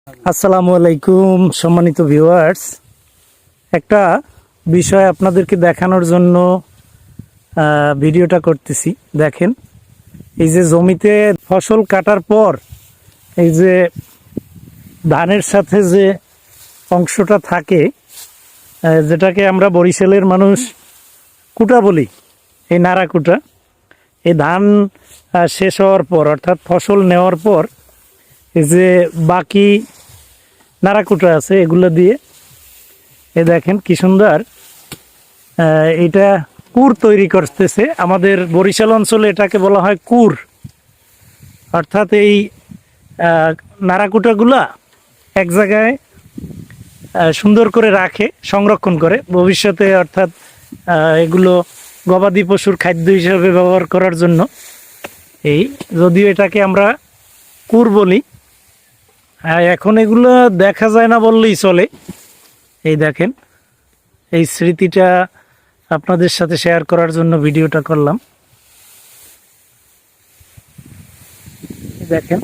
আসসালামু আলাইকুম সম্মানিত ভিউয়ার্স, একটা বিষয় আপনাদেরকে দেখানোর জন্য ভিডিওটা করতেছি। দেখেন, এই যে জমিতে ফসল কাটার পর এই যে ধানের সাথে যে অংশটা থাকে, যেটাকে আমরা বরিশালের মানুষ কুটা বলি, এই নাড়া কুটা, এই ধান শেষ হওয়ার পর অর্থাৎ ফসল নেওয়ার পর এই যে বাকি নাড়াকুটা আছে এগুলো দিয়ে দেখেন কি সুন্দর এটা কুর তৈরি করতেছে। আমাদের বরিশাল অঞ্চলে এটাকে বলা হয় কুর। অর্থাৎ এই নাড়াকুটাগুলা এক জায়গায় সুন্দর করে রাখে, সংরক্ষণ করে ভবিষ্যতে, অর্থাৎ এগুলো গবাদি পশুর খাদ্য হিসাবে ব্যবহার করার জন্য। এই যদিও এটাকে আমরা কুর বলি, এখন এগুলো দেখা যায় না বললেই চলে। এই দেখেন, এই স্মৃতিটা আপনাদের সাথে শেয়ার করার জন্য ভিডিওটা করলাম। দেখেন।